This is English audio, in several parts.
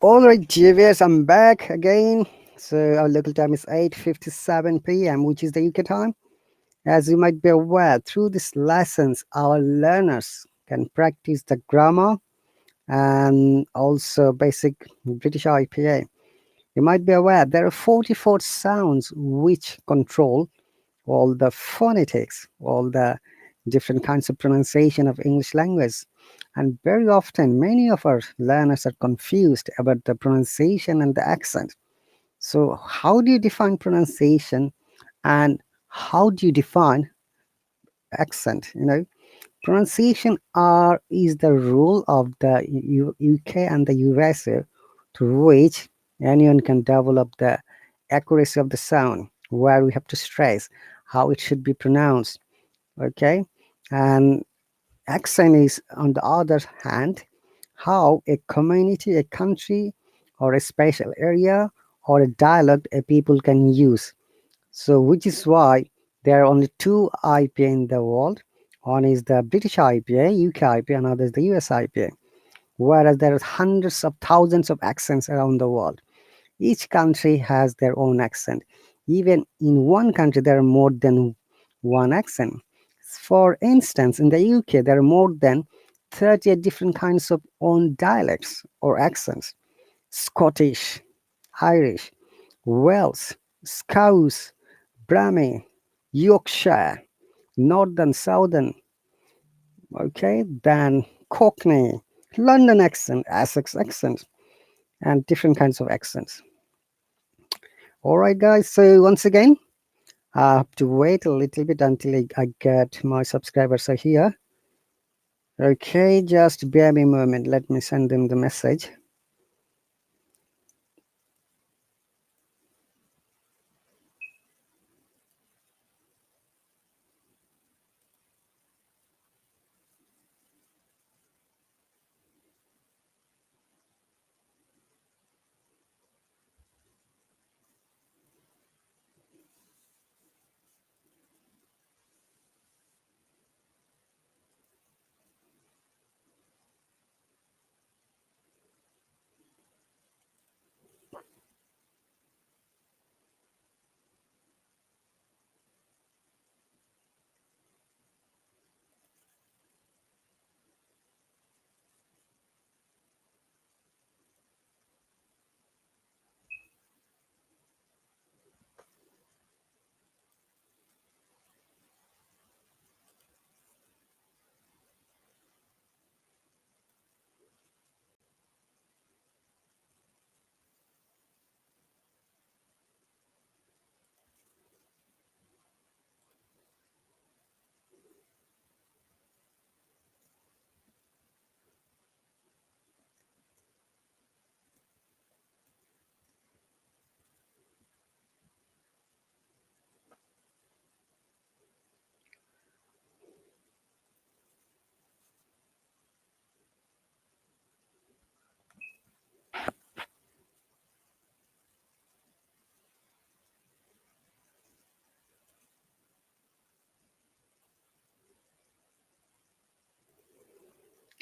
All right, viewers, I'm back again. So our local time is 8:57 p.m., which is the UK time. As you might be aware, through these lessons, our learners can practice the grammar and also basic British IPA. You might be aware there are 44 sounds which control all the phonetics, all the different kinds of pronunciation of English language. And very often, many of our learners are confused about the pronunciation and the accent. So, how do you define pronunciation and how do you define accent? Pronunciation are is the rule of the UK and the USA to which anyone can develop the accuracy of the sound, where we have to stress how it should be pronounced. Okay, and accent is, on the other hand, how a community, a country, or a special area or a dialect a people can use. So, which is why there are only two IPA in the world. One is the British IPA, UK IPA, and another is the US IPA. Whereas there are hundreds of thousands of accents around the world. Each country has their own accent. Even in one country, there are more than one accent. For instance, in the UK, there are more than 38 different kinds of own dialects or accents: Scottish, Irish, Welsh, Scouse, Brahmi, Yorkshire, Northern, Southern, okay, then Cockney, London accent, Essex accent, and different kinds of accents. All right, guys. So once again, I have to wait a little bit until I get my subscribers are here. Okay, just bear me a moment. Let me send them the message.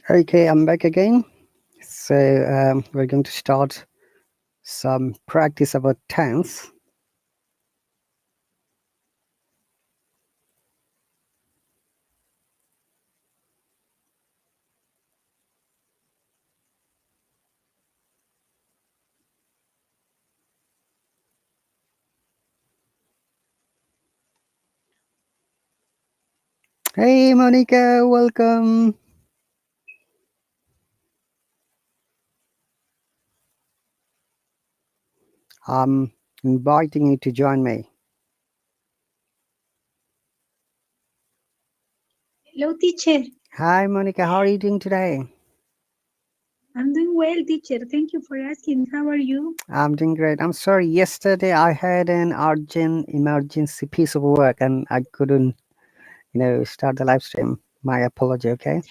Okay, I'm back again. So we're going to start some practice about tense. Hey, Monica, welcome. I'm inviting you to join me. Hello, teacher. Hi, Monica. How are you doing today? I'm doing well, teacher. Thank you for asking. How are you? I'm doing great. I'm sorry. Yesterday I had an urgent emergency piece of work and I couldn't, start the live stream. My apology, okay?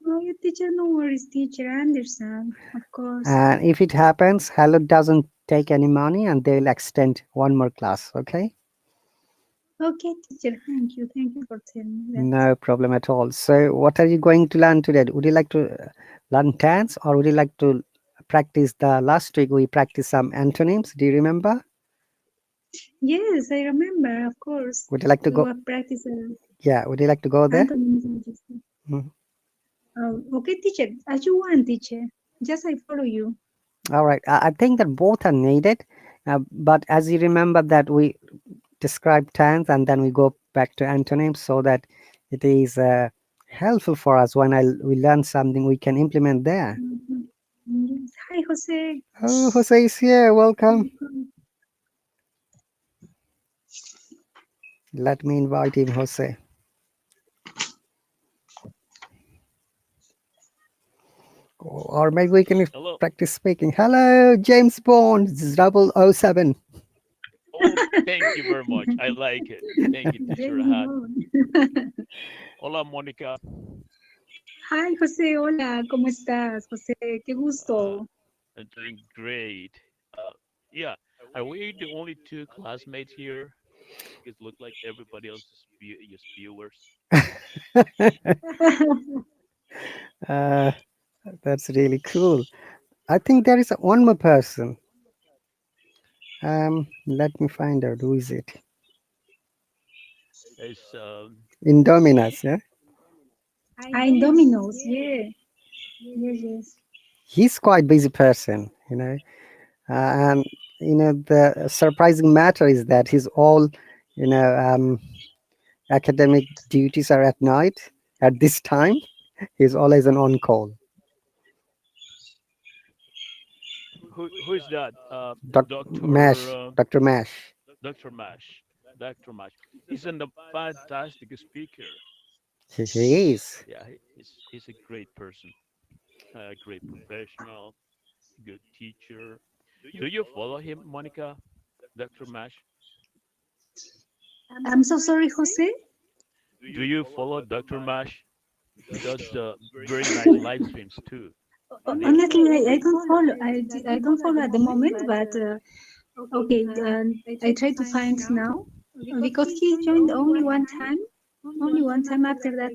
Oh, yeah, teacher, no worries, teacher. I understand, of course. And if it happens, Hello doesn't take any money and they'll extend one more class, okay? Okay, teacher. Thank you. Thank you for telling me that. No problem at all. So, what are you going to learn today? Would you like to learn tense or would you like to practiced last week. We practiced some antonyms. Do you remember? Yes, I remember, of course. Would you like to We go? were practicing Yeah. Would you like to go there? antonyms and just. Mhm. Okay, teacher, as you want, teacher. Just I follow you. All right. I think that both are needed, but as you remember that we describe tense and then we go back to antonyms so that it is helpful for us when we learn something we can implement there. Mhm. Yes. Hi, Jose. Oh, Jose is here. Welcome. Welcome. Let me invite him, Jose. Or maybe we can Hello. practice speaking. Hello, James Bond 007. Oh, thank you very much. I like it. Thank you, Teacher James Rahat. Bond. Hola, Monica. Hi, José. Hola, ¿cómo estás, José? Qué Uh, gusto. I'm doing great. Yeah, are we the only two classmates here? Because look like everybody else is just viewers. uh, that's really cool. I think there is one more person. Let me find out who is it. It's Indominus, yeah. I'm Domino's. Yeah. Yes, yes. He's quite busy person. And the surprising matter is that his all, you know, academic duties are at night. At this time, he's always on call. who is that? Mash, Dr. Mash. Doctor Mash. Doctor Mash. He's a fantastic speaker. He is. Yeah, he's a great person, a great professional, good teacher. Do you follow him, Monica? Dr. Mash? I'm so sorry, Jose. Do you follow Dr. Mash? He does very nice live streams too there. Honestly, I don't follow. I don't follow at the moment, but okay. I try to find now because he joined only one time. Only one time. After that,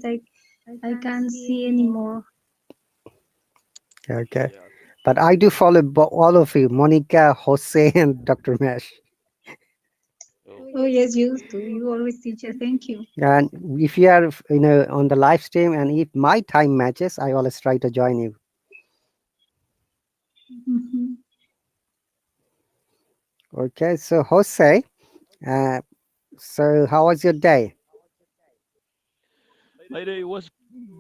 I can't see anymore. Okay. Yeah. But I do follow all of you, Monica, Jose, and Dr. Mash. Oh, Oh yes, you too. You always teacher. Thank you. And if you are, on the live stream, and if my time matches, I always try to join you. Mhm. Okay. So Jose, uh, so how was your day? my day was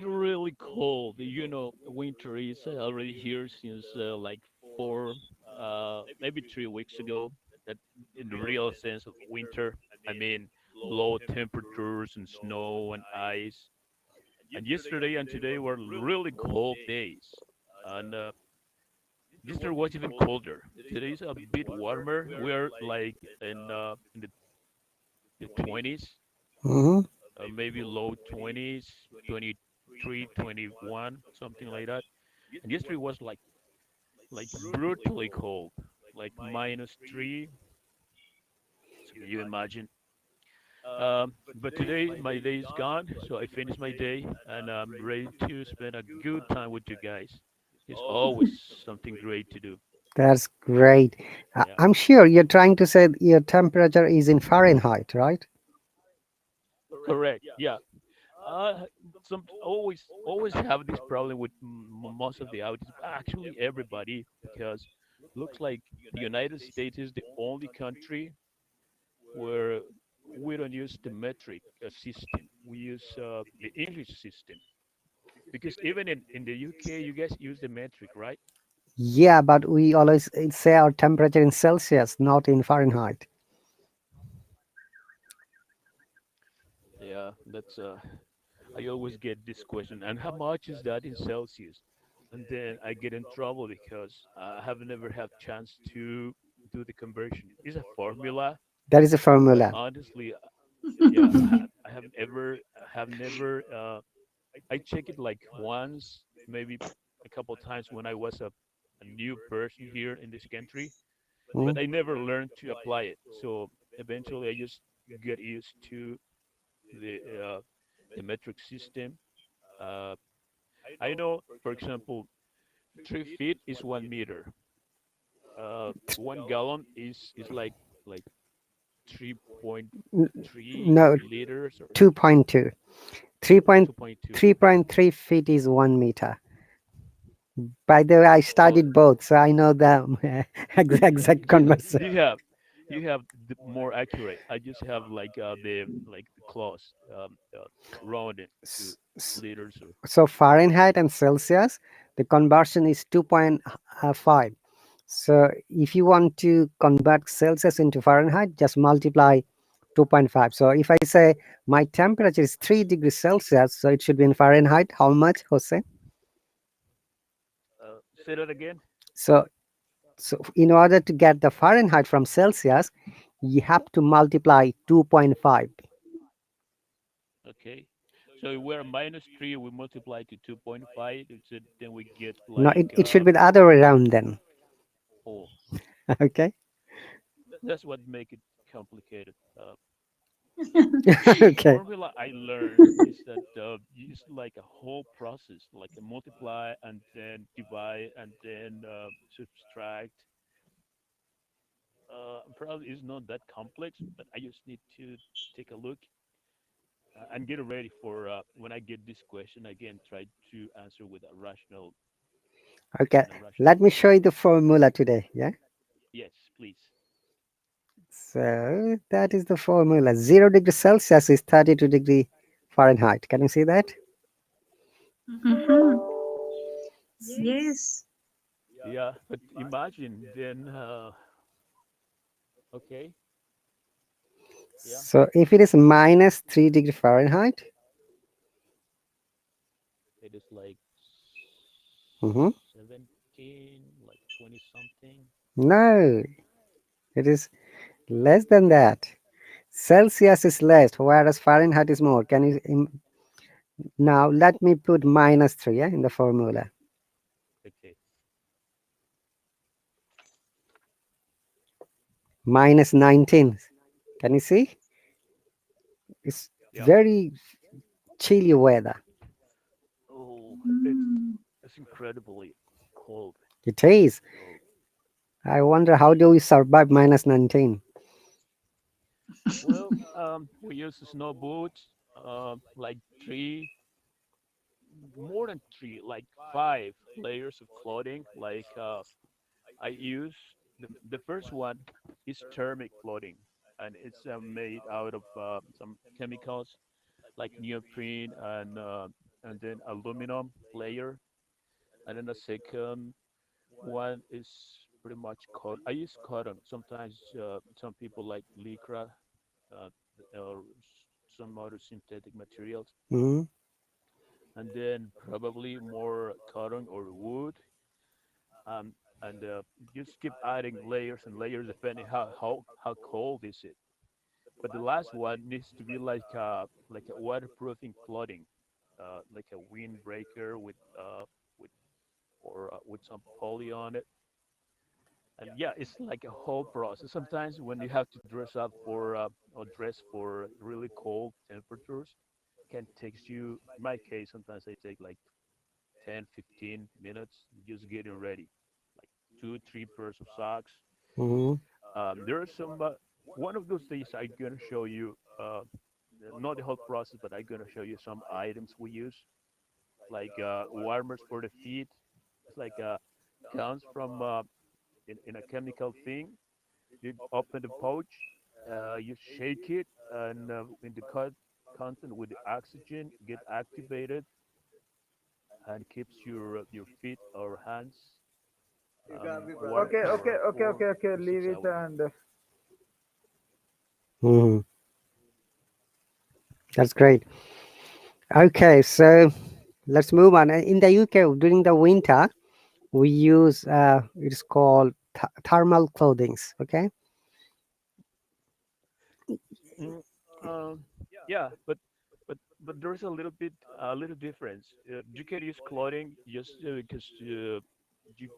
really cold. You know, winter is already here since like maybe 3 weeks ago. That in the real sense of winter, I mean low temperatures and snow and ice. And yesterday and today were really cold days. And yesterday was even colder. Today is a bit warmer. We're like in the 20s, Hmm. maybe low 20s, 23, 21, something like that. And yesterday was like brutally cold, like -3. So can you imagine? But today my day is gone, so I finished my day and I'm ready to spend a good time with you guys. It's always something great to do. That's great. Yeah, I'm sure you're trying to say your temperature is in Fahrenheit, right? correct. Yeah. Some always have this problem with most of the outlets, actually everybody, because looks like the United States is the only country where we don't use the metric system. We use the English system because even in the UK, you guys use the metric, right? Yeah, but we always say our temperature in Celsius, not in Fahrenheit. Yeah, that's I always get this question, and how much is that in Celsius? And then I get in trouble because I have never had chance to do the conversion. It's a formula, That is a but formula. honestly, yeah, I have ever have never. I check it like once, maybe a couple times when I was a new person here in this country, but Mm. I never learned to apply it. So eventually, I just get used to the uh, the metric system. Uh, I know, for example, 3 feet is 1 meter. 1 gallon is like three point N- three no, liters or 2.2. 3. 2.2. 3.3 feet is 1 meter. By the way, I Oh, studied both, so I know the exact you conversion. you have the more accurate. I just have the clause rounded to S- s- liters or So Fahrenheit and Celsius, the conversion is 2.5. So if you want to convert Celsius into Fahrenheit, just multiply 2.5. So if I say my temperature is 3 degrees Celsius, so it should be in Fahrenheit. How much, Jose? say that again. So, so in order to get the Fahrenheit from Celsius, you have to multiply 2.5. Okay. So if we're -3, we multiply to 2.5. Then we get No, it should be the other way around then. oh, Okay. that's what make it complicated. The Okay. formula I learned is that use like a whole process, like a multiply and then divide and then subtract. Probably is not that complex, but I just need to take a look and get ready for when I get this question again. Try to answer with a rational Okay. in a rational Let me way. show you the formula today. Yeah. Yes, please. So that is the formula. 0 degree Celsius is 32 Fahrenheit. Can you see that? Mm-hmm. Yes. Yeah, but imagine then. Okay, yeah, So if it is minus 3 degree Fahrenheit, it is like mhm, 17, like 20 something. no, it is less than that. Celsius is less, whereas Fahrenheit is more. Can you now let me put minus 3, yeah, in the formula. Okay, Minus 19. Can you see? It's yeah. very chilly weather. Oh, Mm. it's incredibly cold. It is. Oh, I wonder how do we survive minus 19? well, we use snow boots, like more than three, like 5 layers of clothing. I use the first one is thermic clothing, and it's made out of some chemicals like neoprene and then aluminum layer. And then the second one is pretty much cotton. I use cotton. Sometimes some people like lycra uh, or some other synthetic materials, Mhm. and then probably more cotton or wood. Um, and just keep adding layers and layers depending how cold is it. But the last one needs to be like a waterproofing clothing, like a windbreaker with with some poly on it. And yeah, it's like a whole process. Sometimes when you have to dress up for or dress for really cold temperatures, can takes you. In my case, sometimes I take like 10, 15 minutes just getting ready, like 2, 3 pairs of socks. Mhm. There are some. One of those days I'm gonna show you. Not the whole process, but I'm gonna show you some items we use, like warmers for the feet. It's like comes from in a chemical thing. You open the pouch, you shake it, and in the content with the oxygen get activated and keeps your feet or hands warm Okay, okay, for okay, okay, four okay. to Leave six it hours. and Mhm. That's great. Okay, so let's move on. In the UK, during the winter, we use it's called thermal clothings. Okay. Mm, um, yeah, but there's a little difference. You can use clothing just because you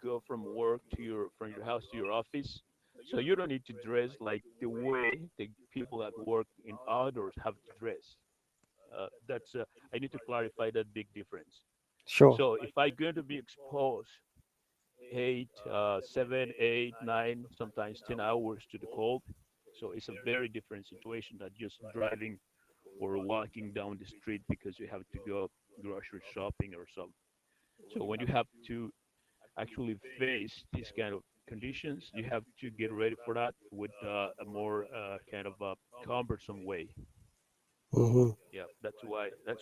go from work to from your house to your office, so you don't need to dress like the way the people that work in outdoors have to dress. That's I need to clarify that big difference. Sure. So if I'm going to be exposed, eight, 7, 8, 9, sometimes 10 hours to the cold. So it's a very different situation than just driving or walking down the street because you have to go grocery shopping or something. So when you have to actually face these kind of conditions, you have to get ready for that with a more kind of cumbersome way. Hmm. Yeah, that's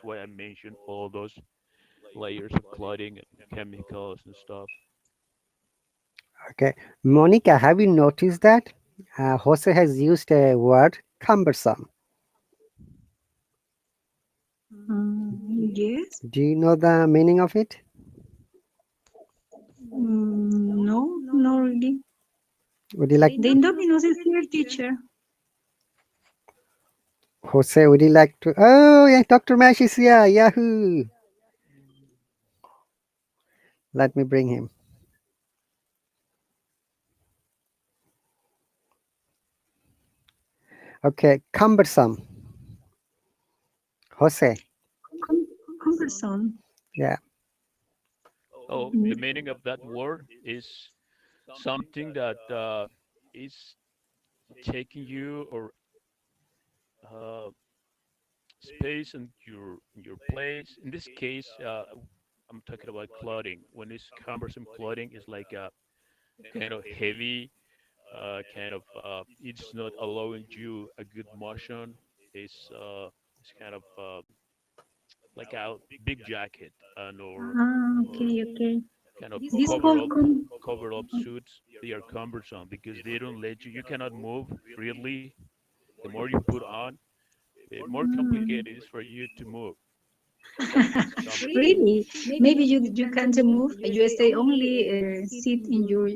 why I mentioned all those layers of clothing and chemicals and stuff. Okay, Monica, have you noticed that Jose has used a word cumbersome? Yes. Do you know the meaning of it? No, not really. Would you like, The Indominos is here, teacher. Jose? Would you like to? Oh, yeah, Dr. Mash is here. Yahoo! Let me bring him. Okay, cumbersome. Jose. Cumbersome. Yeah. Oh, the meaning of that word is something that is taking you or uh, space in your place. In this case, I'm talking about clothing. When it's cumbersome clothing, is like a kind of heavy, kind of it's not allowing you a good motion. It's kind of like a big jacket and or Okay, okay. kind of This called cover up suits. They are cumbersome because they don't let you. You cannot move freely. The more you put on, the more mm, complicated it is for you to move. That's why it's cumbersome. really. Maybe you can't move. You stay only sit in your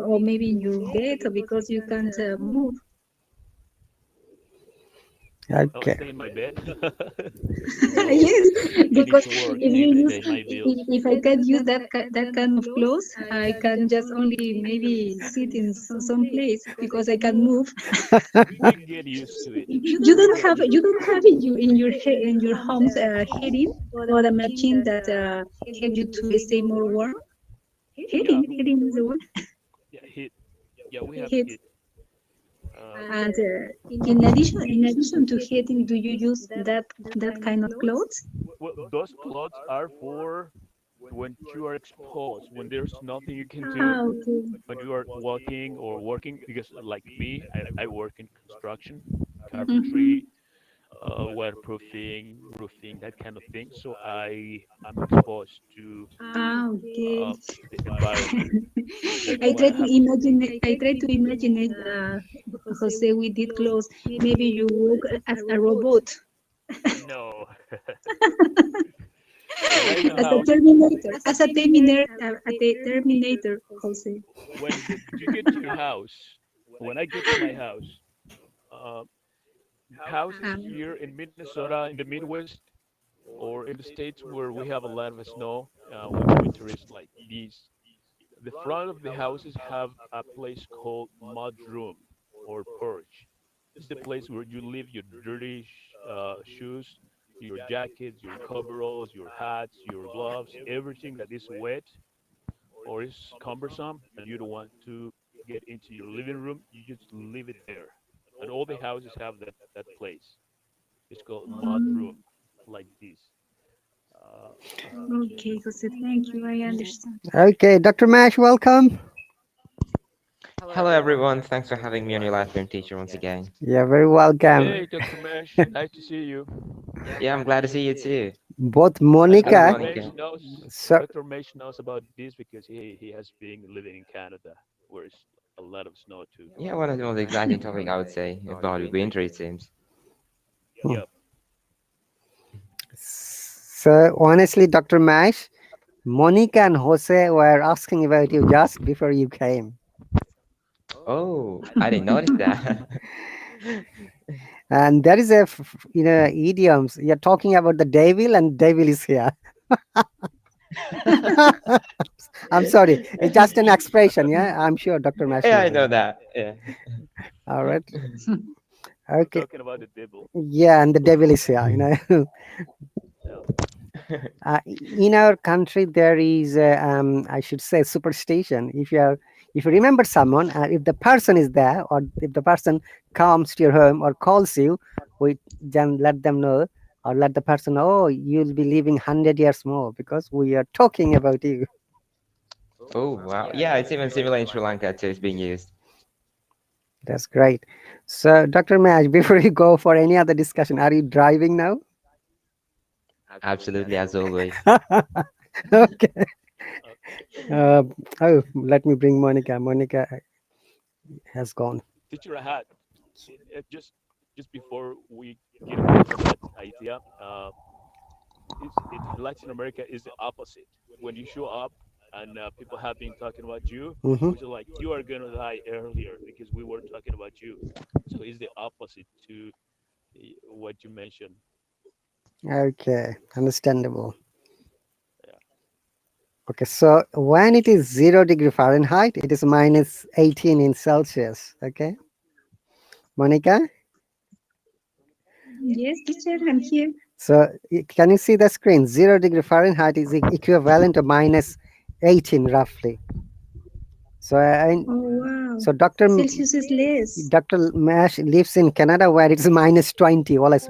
or maybe in your bed because you can't move. I'll Okay. stay in my bed. No, Yes, I need because to work. if I you need to use pay my bills. if I can use that kind of clothes, I can just only maybe sit in some place because I can move. You get used to it. You get used. You don't have in your home's heating or the machine that help you to stay more warm. Yeah, Heating is the word. yeah, heat. Yeah, we have Heat. heat. Uh, And in addition to heating, do you use that kind of clothes? well, those clothes are for when you are exposed, when there's nothing you can do, Ah, okay. when you are walking or working. Because, like me, I work in construction, Mm-hmm. carpentry, waterproofing, roofing, that kind of thing. So I'm exposed to Ah, okay. uh, the environment. That's I why try I to have. imagine it. I try to imagine it, Jose, we did close. Maybe you work as a robot, No. When I have as a house, Terminator, Terminator, Jose. when you get to your house, when I get to my house, uh, houses Ah, here in Minnesota, in the Midwest, or in the States where we have a lot of snow, when the winter is like this, the front of the houses have a place called mud room or porch. It's the place where you leave your dirty shoes, your jackets, your coveralls, your hats, your gloves, everything that is wet or is cumbersome and you don't want to get into your living room, you just leave it there. And all the houses have that place. It's called mud mm, room, like this. Uh, okay, Jose, thank you. I understand. Okay, Dr. Mash, welcome. Hello, everyone. Thanks for having me on your live stream, teacher, once again. You're very welcome. hey, Dr. Mesh, nice to see you. Yeah, I'm glad to see you too. Both Hello, Dr. Monica. Mesh Monica. knows So, Dr. Mesh knows about this because he has been living in Canada, where it's a lot of snow too. Yeah, one of the most exciting topic I would say about winter, it seems. hmm. Yep. So honestly, Dr. Mash, Monica and Jose were asking about you just before you came. Oh, I didn't notice that. And there is idioms. You're talking about the devil, and devil is here. I'm sorry. It's just an expression. Yeah, I'm sure Dr. Mash Yeah, knows I know that. that. Yeah. All right. We're Okay. talking about the devil. Yeah, and the devil is here. Yeah. In our country, there is, I should say, superstition. If you remember someone, if the person is there, or if the person comes to your home or calls you, we then let them know, or let the person know, oh, you'll be living 100 years more because we are talking about you. Oh, wow. Yeah, it's even similar in Sri Lanka too. It's being used. That's great. So, Dr. Mash, before you go for any other discussion, are you driving now? Absolutely, as always. Okay. Okay. Uh, oh, let me bring Monica. Monica has gone. Teacher Rahat, just before we get away from that idea, is it in Latin America is the opposite. When you show up and people have been talking about you, Hmm. which is like you are gonna die earlier because we were talking about you. So it's the opposite to what you mentioned. Okay, understandable. Yeah. Okay, so when it is 0 degree Fahrenheit, it is minus 18 in Celsius. Okay, Monica. Yes, teacher, I'm here. So can you see the screen? 0 degree Fahrenheit is equivalent to minus 18 roughly. So Oh, wow. so Celsius is less. Dr. Mash lives in Canada where it's minus 20. Well, it's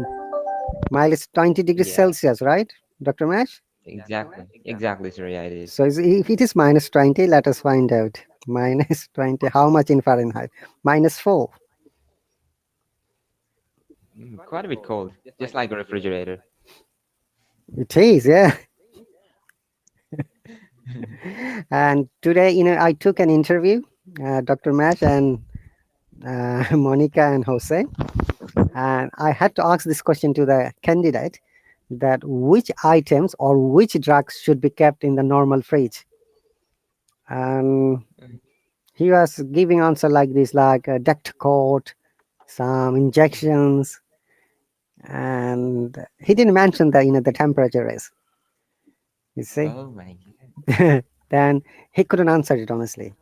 minus 20 degrees Yeah, Celsius, right, Dr. Mash? exactly. Exactly, sir. Yeah, it is. So if it is minus 20, let us find out. Minus 20, how much in Fahrenheit? Minus 4. Quite a bit cold, just like a refrigerator. It is, yeah. And today, I took an interview, Dr. Mash and Monica and Jose, and I had to ask this question to the candidate, that which items or which drugs should be kept in the normal fridge. And he was giving answer like this, like a duct coat, some injections, and he didn't mention the the temperature is. You see, Oh my God. then he couldn't answer it honestly.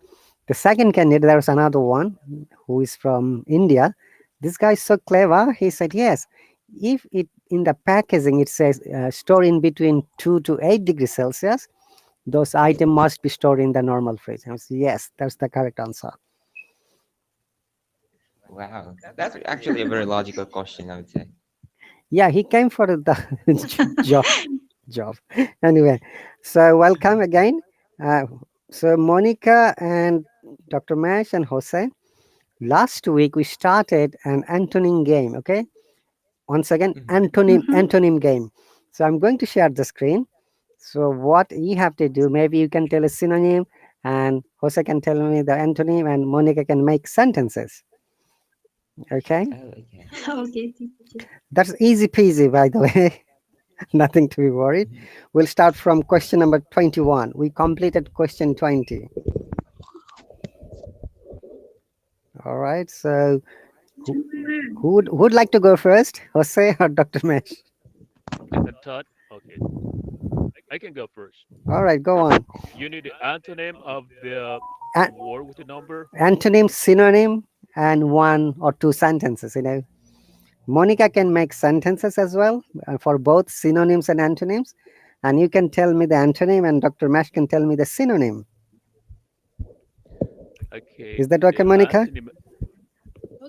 The second candidate, there was another one who is from India. This guy is so clever. He said, yes, if it in the packaging it says store in between 2 to 8 degrees Celsius, those items must be stored in the normal fridge. I said, yes, that's the correct answer. Wow. That's actually a very logical question, I would say. Yeah, he came for the job. Anyway, so welcome again. Uh, so Monica and Dr. Mash and Jose. Last week we started an antonym game. Okay, once again Mm-hmm. antonym game. So I'm going to share the screen. So what you have to do, maybe you can tell a synonym, and Jose can tell me the antonym, and Monica can make sentences. Okay, Oh, okay. Okay, teacher. that's easy peasy, by the way. Nothing to be worried. We'll start from question number 21. We completed question 20. All right. So who, who would like to go first, Jose or Dr. Mesh? And thought, okay, I can go first. All right, go on. You need the antonym of the An- word with the number. Antonym, synonym, and one or two sentences. Monica can make sentences as well for both synonyms and antonyms. And you can tell me the antonym, and Dr. Mesh can tell me the synonym. Okay, Is that okay, the Monica? antonym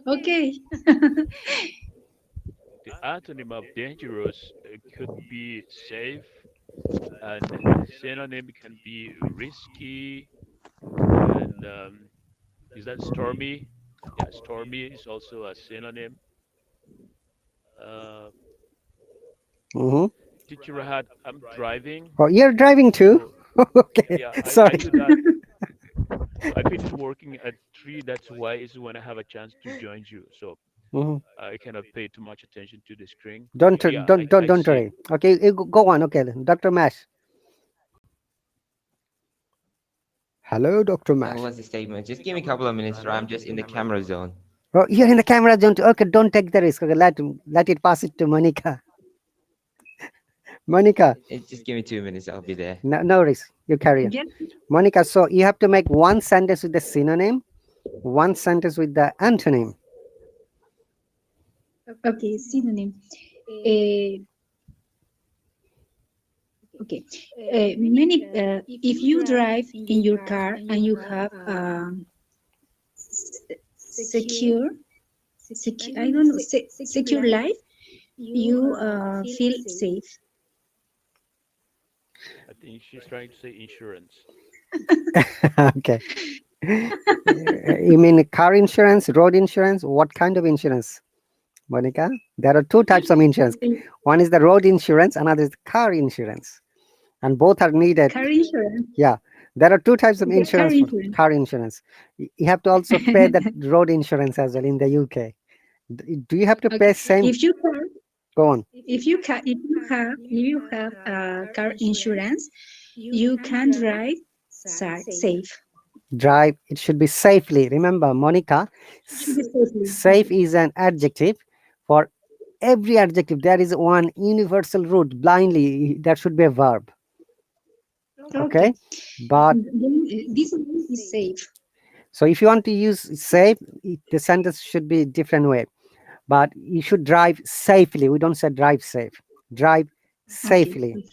Okay. the antonym of dangerous could be safe, and synonym can be risky, and is that stormy? Yeah, stormy is also a synonym. Uh, Mm-hmm. Teacher Rahat, I'm driving, Oh, you're driving too? so Okay, yeah, I sorry. do that. So I finished working at 3. That's why is when I have a chance to join you. So Mhm. I cannot pay too much attention to the screen. Don't Yeah, don't see. worry. Okay, you go on. Okay, Dr. Mash. Hello, Dr. What Mash. was the statement? Just give me a couple of minutes, sir. I'm just in the camera zone. Oh, you're in the camera zone too. Okay, don't take the risk. Okay, let it pass it to Monica. Monica, Just give me 2 minutes. I'll be there. no risk. You carry on. Yes. Monica, so you have to make one sentence with the synonym, one sentence with the antonym. Okay, synonym. Uh, Okay. Many. If you drive in your car and you have secure, secure. I don't know. Secure life. You feel safe. I think she's trying to say insurance. Okay. You mean car insurance, road insurance? What kind of insurance, Monica? There are two types of insurance. One is the road insurance, another is the car insurance, and both are needed. Car insurance. Yeah, there are two types of Okay, car insurance for insurance. car insurance. You have to also pay that road insurance as well in the UK. Do you have to Okay. pay same? If you have, Go on. if you have car insurance, you can drive safe. Drive. It should be safely. Remember, Monica, It should be safely. safe is an adjective. For every adjective, there is one universal root. Blindly, that should be a verb. Okay. Okay, but Then, this is safe. so if you want to use safe, the sentence should be a different way. But you should drive safely. We don't say drive safe. Drive Okay. safely.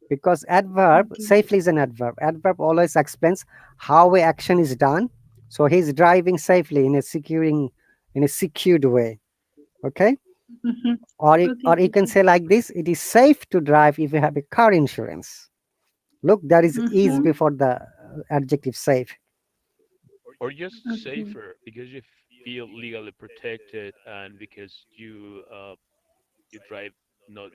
Because adverb, Okay. safely is an adverb. Adverb always explains how a action is done. So he's driving safely in a secured way. Okay. Mm-hmm. Or Okay. you can say like this: it is safe to drive if you have a car insurance. Look, there is is Mm-hmm. before the adjective safe. Or just Okay. safer because you feel legally protected and because you drive not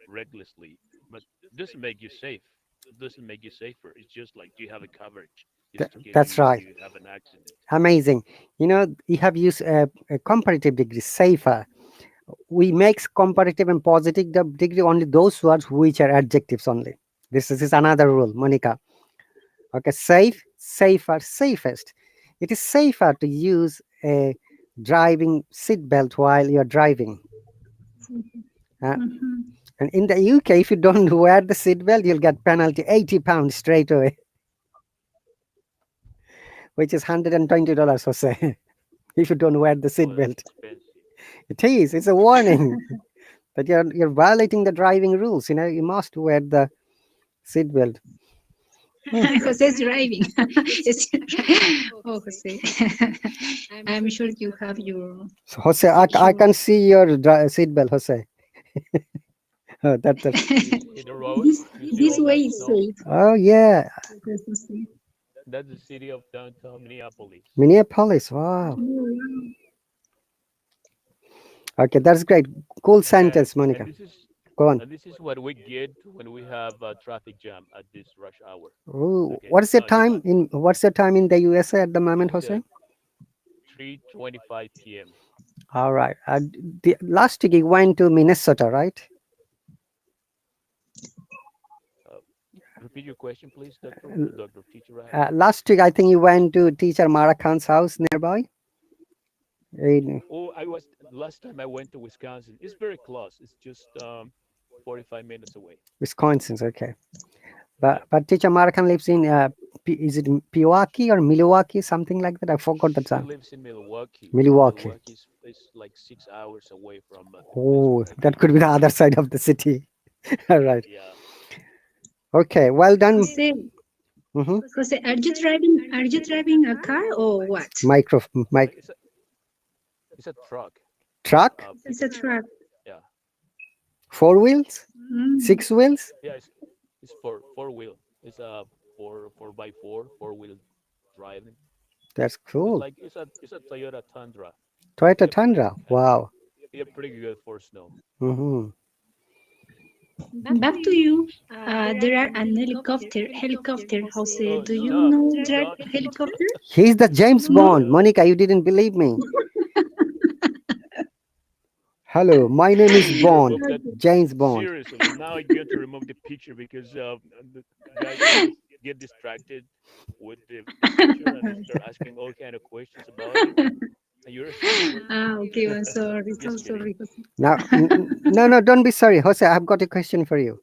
recklessly, but it doesn't make you safe. It doesn't make you safer. It's just like you have a coverage just in case That's right. you have an accident. Amazing. You know, you have used a comparative degree, safer. We make comparative and positive degree only those words which are adjectives only. This is another rule, Monica. Okay, safe, safer, safest. It is safer to use a driving seat belt while you're driving. Uh, Mm-hmm. and in the UK, if you don't wear the seat belt, you'll get penalty £80 straight away, which is $120 or say, if you don't wear the Oh, seat that's belt. expensive. It is. It's a warning that you're violating the driving rules. You know, you must wear the seat belt. Jose's driving. Oh, Jose. I'm sure you have your So, Jose, I secure. can see your seat belt, Jose. Oh, that's. In the road, you see This all way that is snow. safe. Oh yeah, Yes, Jose. That's the city of downtown Minneapolis. Minneapolis. Wow. Oh, Okay, that's great. Cool And sentence, and Monica. this is Go on. and this is what we get when we have a traffic jam at this rush hour. Ooh, Okay, what's your time in the USA at the moment, it's Jose? 3:25 p.m. All right. The last week you went to Minnesota, right? Uh, Repeat your question, please, Doctor Teacher Rahat. Last week I think you went to teacher Marakan's house nearby in Oh, I was last time I went to Wisconsin. It's very close. It's just 45 minutes away. Wisconsin. Okay. Yeah, But teacher Marakan lives in is it Pewaukee or Milwaukee, something like that? I forgot the she time. lives in Milwaukee. Milwaukee. Milwaukee is like 6 hours away from the place Oh, where I that live. could be the other side of the city. All right. Yeah, Okay. Well done. Jose, Mm-hmm. Jose, are you driving? Are you driving a car or what? Micro, mic, it's a truck. truck, It's a Pickup truck. truck. Yeah, 4 wheels, Mm. 6 wheels. yeah. It's four wheel. It's a four by four wheel driving. That's It's cool. like it's a Toyota Tundra. Toyota Yeah, Tundra. and Wow. yeah, pretty good for snow. Mm-hmm. Back to you. There are an helicopter. Jose, Oh, do you stop! know drive Don't. helicopter? He's the James No. Bond. Monica, you didn't believe me. Hello, my name is Bond. Remove that. James Bond. Seriously, now I'm going to remove the picture because the guys get distracted with the picture and they start asking all kind of questions about it. And you're serious? Okay, I'm sorry. So Just kidding. sorry, Jose. Now, no, don't be sorry, Jose. I've got a question for you.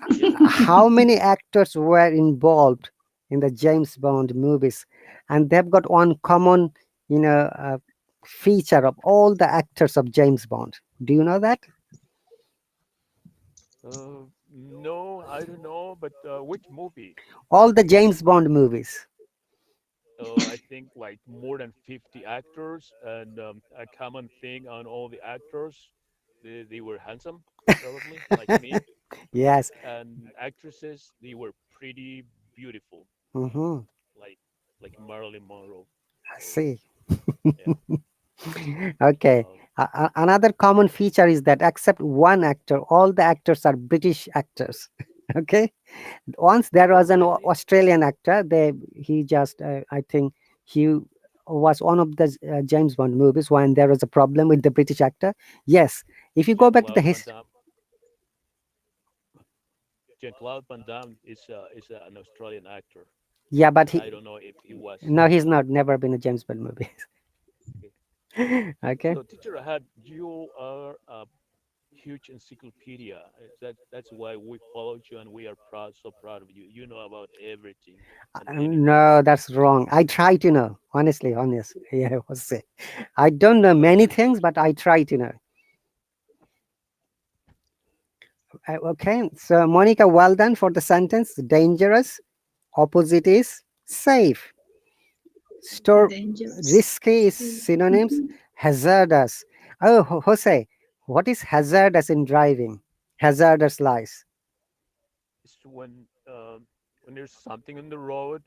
Yes, please. How many actors were involved in the James Bond movies? And they've got one common, feature of all the actors of James Bond. Do you know that? No, I don't know, but which movie? All the James Bond movies. I think like more than 50 actors, and a common thing on all the actors, they were handsome, probably like me, Yes. and actresses, they were pretty beautiful, Mm-hmm. like Marilyn Monroe. I So see. yeah, Okay. uh, Another common feature is that except one actor, all the actors are British actors. Okay. Once there oh was an really? Australian actor. He just I think he was one of the James Bond movies when there was a problem with the British actor. Yes. If you go back to the Jean-Claude Van history, Damme. Jean-Claude Van Damme is an Australian actor, yeah, but but I don't know if he was. no, he's not. Never been a James Bond movie. Okay. Okay. So, teacher Rahad, you are a huge encyclopedia. That's why we followed you and we are proud, so proud of you. You know about everything and anything. No, that's wrong. I try to know. Honestly, honest. Yeah, Jose. I don't know So many please things, teach. but I try to know. Okay. So, Monica, well done for the sentence. Dangerous. Opposite is safe. Store Dangerous. risky is synonyms. Hazardous. Oh, Jose, what is hazardous in driving? Hazardous lies. It's when there's something on the road,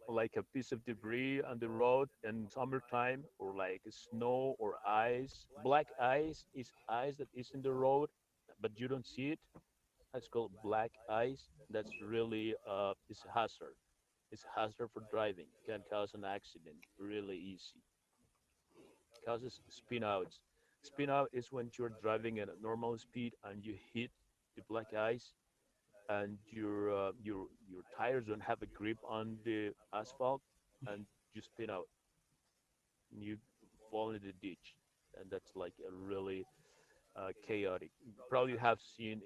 like a piece of debris on the road in summertime, or like snow or ice. Black ice is ice that is in the road, but you don't see it. That's called black ice. That's really it's a hazard. It's a hazard for driving. Can cause an accident really easy. Causes spin outs. Spin out is when you're driving at a normal speed and you hit the black ice, and your tires don't have a grip on the asphalt, and you spin out and you fall in the ditch, and that's like a really chaotic. You probably have seen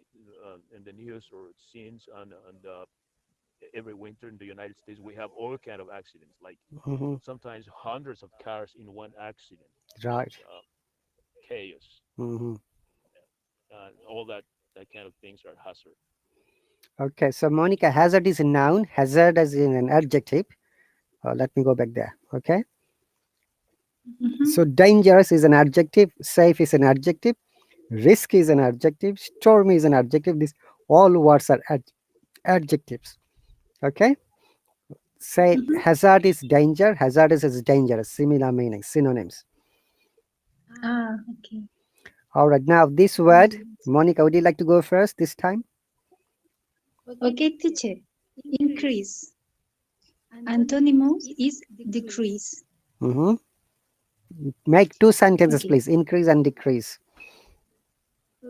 in the news or scenes on the every winter in the United States we have all kind of accidents, like Hmm. sometimes hundreds of cars in one accident, like Right. chaos. Hmm. All that kind of things are hazard. Okay, so Monica, hazard is a noun, hazard is in an adjective. Let me go back there. Okay, Mhm. so dangerous is an adjective, safe is an adjective, risk is an adjective, stormy is an adjective. These all words are adjectives. Okay, say Mhm. hazard is danger, hazardous is dangerous, similar meanings, synonyms. Ah, okay. All right, now this word, Monica, would you like to go first this time? Okay, teacher. Increase. Antonyms is decrease. Hmm. Make two sentences, Okay. please. Increase and decrease.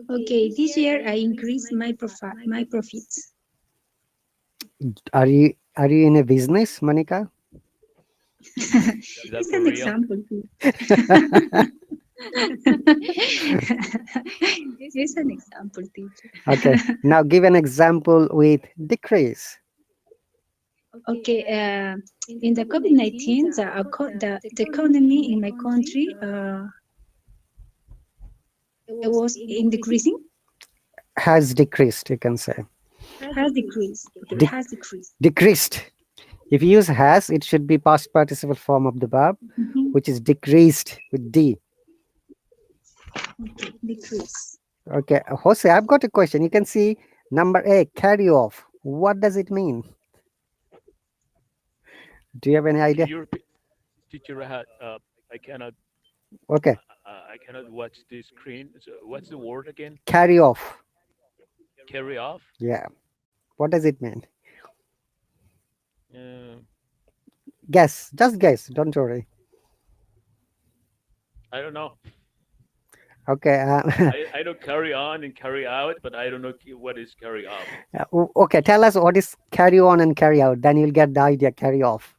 Okay, this year I increased my profits. Are you in a business, Monica? Is that It's for an real? example, please. It's an example, teacher. Okay. Now give an example with decrease. Okay, in the COVID-19, the economy in my country it was in decreasing, Has decreased, you can say. has decreased. Okay, De- has decreased. decreased. If you use has, it should be past participle form of the verb, Mhm. which is decreased with D. Okay, decrease. Okay. Jose, I've got a question. You can see number A, carry off. What does it mean? Do you have any Can idea? you repeat, teacher Rahat? I cannot Okay. I cannot watch the screen. So what's the word again? Carry off. Carry off? Yeah. What does it mean? Uh, Guess. Just guess. Don't worry. I don't know. Okay. I know carry on and carry out, but I don't know what is carry off. Okay. Tell us what is carry on and carry out. Then you'll get the idea. Carry off.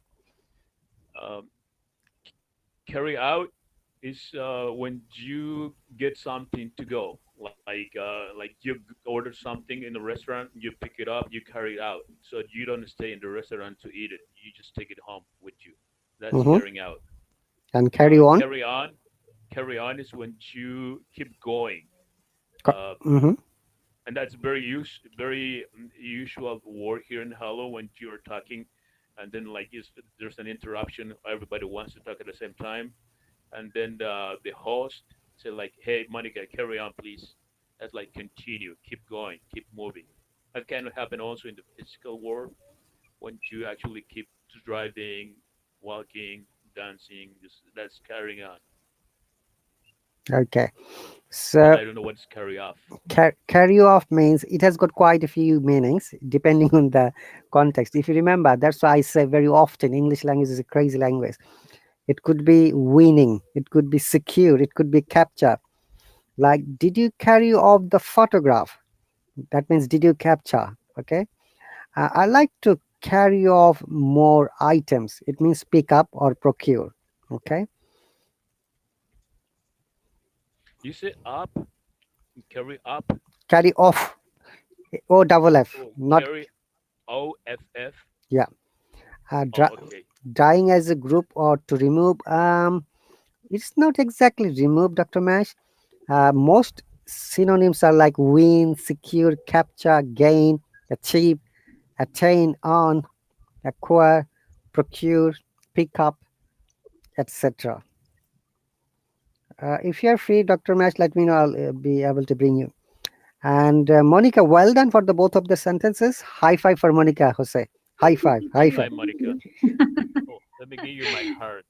Um, Carry out is when you get something to go, like you order something in the restaurant, you pick it up, you carry it out, so you don't stay in the restaurant to eat it. You just take it home with you. That's Hmm. carrying out. And carry on. Carry on is when you keep going. Co- Uh, mhm. And that's very usual word here in Hello when you're talking, and then like there's an interruption. Everybody wants to talk at the same time, and then the host say like, "Hey, Monica, carry on, please." That's like continue, keep going, keep moving. That kind of happen also in the physical world when you actually keep driving, walking, dancing. Just that's carrying on. Okay. But So I don't know what's carry off. carry off means it has got quite a few meanings depending on the context. If you remember, that's why I say very often English language is a crazy language. It could be winning, it could be secure, it could be capture. Like, did you carry off the photograph? That means did you capture? Okay. I like to carry off more items. It means pick up or procure. Okay. You say up, carry up, Carry off. O double F, or not carry OFF. yeah. Oh, okay. Drying as a group or to remove. It's not exactly remove, Dr. Mash. Most synonyms are like win, secure, capture, gain, achieve, attain, on, acquire, procure, pick up, etc. If you're free, Dr. Mash, let me know. I'll be able to bring you. And Monica, well done for the both of the sentences. High five for Monica, Jose. High five, high Hi, five. Thank Monica. you. Oh, let me give you my heart.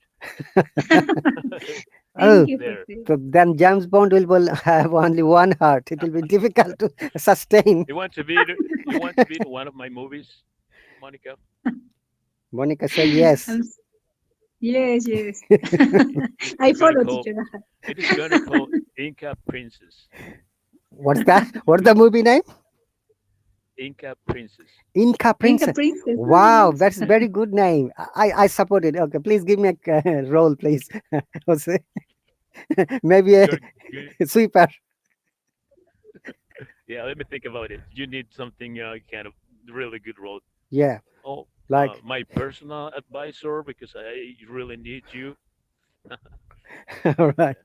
Oh, Thank you, There. Jose. so then James Bond will have only one heart. It will be difficult to sustain. You want to be? You want to be in one of my movies, Monica? Monica, say yes. I'm, s- yes, yes. It's I gonna follow call. teacher Rahat. It is gonna call Inca Princess. What's that? What's the movie name? Inca Princess. Inca Inca Princess. princess. Wow, Nice. that's very good name. I support it. Okay, please give me a role, please. Jose. Maybe a You're good. sweeper. Yeah, let me think about it. You need something kind of really good role. Yeah, Oh, like my personal advisor because I really need you. all right.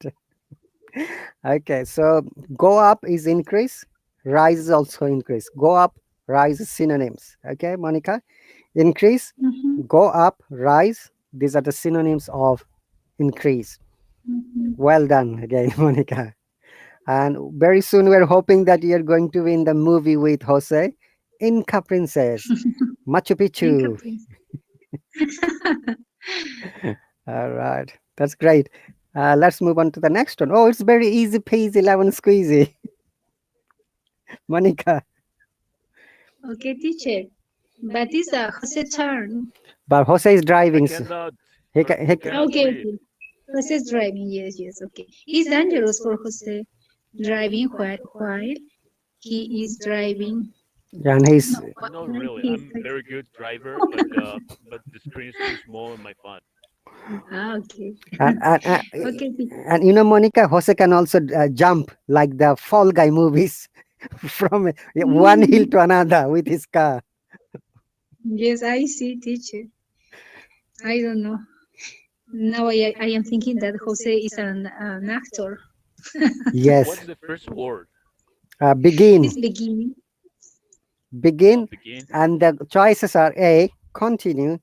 Okay, so go up is increase, rise is also increase. Go up, rise is synonyms. Okay, Monica. Increase, Mm-hmm. go up, rise. These are the synonyms of increase. Mm-hmm. Well done again, Monica. And very soon we're hoping that you're going to win the movie with Jose. Inca Princess, Machu Inca Picchu. princess. All right, that's great. Let's move on to the next one. Oh, it's very easy peasy, lemon squeezy. Monica, Okay, teacher. But it's a Jose turn. but Jose is I driving. So cannot. he I can, cannot Okay, read. okay. Jose's driving. Yes, yes. Okay. It's dangerous for Jose driving while he is driving. and he's No, Not while really. he is I'm driving. very good driver, but the screen is too small on my phone. Ah, okay. and, and, and, Okay, and you know, Monica, Jose can also jump like the Fall Guy movies from one hill mm, to another with his car. yes, I see, teacher. I don't know. Now I am thinking that Jose is an actor. Yes. What's the first word? Begin. It's beginning. Oh, Begin. begin. And the choices are A, continue,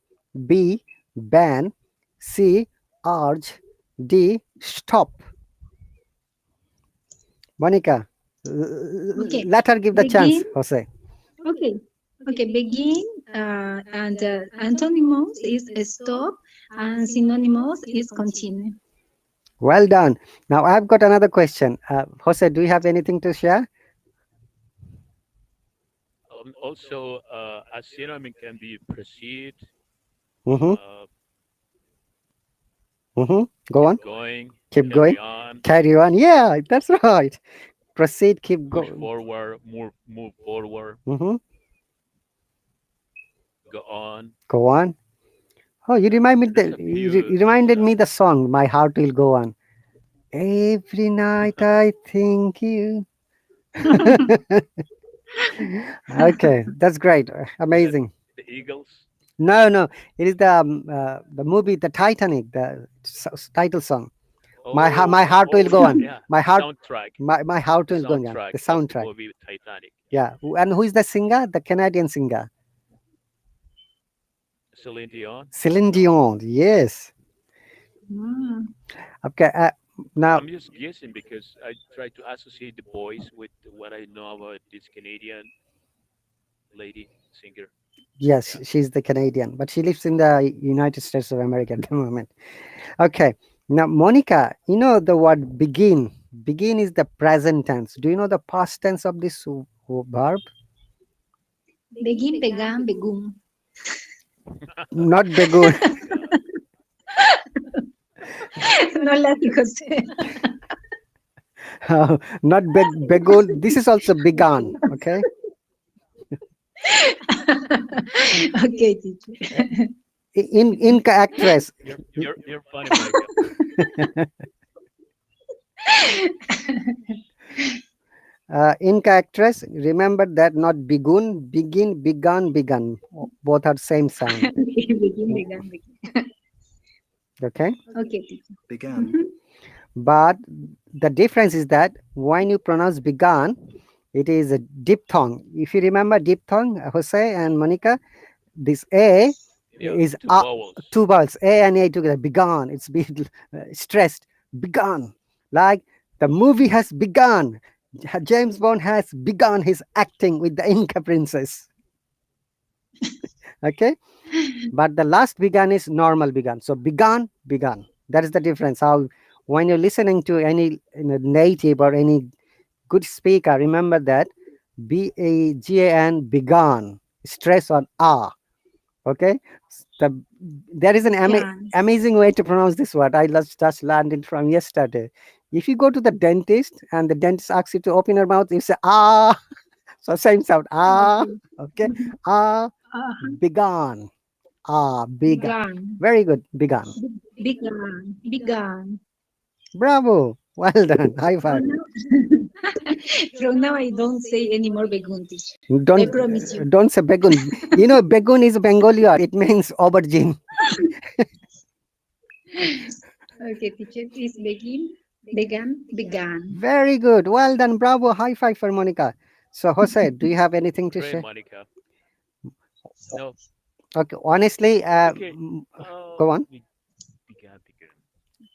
B, ban, C, urge, D, stop. Monica, Okay, let her give the begin. chance, Jose. Okay, okay, begin. And Antonyms is stop, and synonymous is continue. Well done. Now I've got another question. Jose, do you have anything to share? Also, a synonym can be proceed, Mm-hmm. uh, Mm-hmm. Go keep on. going, Keep going. carry on, Carry on. Yeah, that's right. Proceed. Keep push going. forward, move forward, Mm-hmm. go on. Go on. Oh, you remind me. There's a few You things. reminded me the song. My heart will go on. Every night I think you. Okay, that's great. the Amazing. the Eagles. No, no, it is the movie, the Titanic, the title song. my Oh, heart will oh go yeah, on. yeah. My The heart soundtrack, my heart the will go on. soundtrack The of the soundtrack. movie Titanic. Yeah, Yeah. And who is the singer? The Canadian singer. Celine Dion. Celine Dion. Yes. Mm. Okay. Now, I'm just guessing because I try to associate the voice with what I know about this Canadian lady singer. yes, Yeah. she's the Canadian, but she lives in the United States of America at the moment. Okay. Now, Monica, you know the word begin. Begin is the present tense. Do you know the past tense of this verb? Begin, began, begum. Not begun. Yeah. No la José. Not begun. This is also begun. Okay. Okay, teacher. In actress. You're funny, Monica. Inca actress, remember that not begun, begin, begun, begun. Both are same sound. Okay, begin, began, begin. Okay. Okay, teacher. began, Mhm. But the difference is that when you pronounce begun, it is a diphthong. If you remember diphthong, Jose and Monica, this A Yeah, is two vowels. two vowels, A and A together, begun. It's been stressed, begun. Like the movie has begun. James Bond has begun his acting with the Inca princess. Okay. But the last begun is normal begun. So begun, begun. That is the difference. How when you're listening to any native or any good speaker, remember that began, begun, stress on ah. Okay. The, there is an Began. amazing way to pronounce this word. I just learned it from yesterday. If you go to the dentist and the dentist asks you to open your mouth, you say ah. So same sound ah. Okay. Okay. Ah, Uh-huh. begun. Ah, begun. Began. Very good. Begun. Began. Began. Bravo. Well done. High From five. now, from now I don't say any more begun, teacher. I Don't promise you. don't say begun. You know, begun is Bengali word. It means aubergine. Okay, teacher. Please begin. Began. Began. Very good. Well done. Bravo. High five for Monica. So, Jose, do you have anything to Great, share? Monica. No. Okay. Honestly, Okay. go on. Began.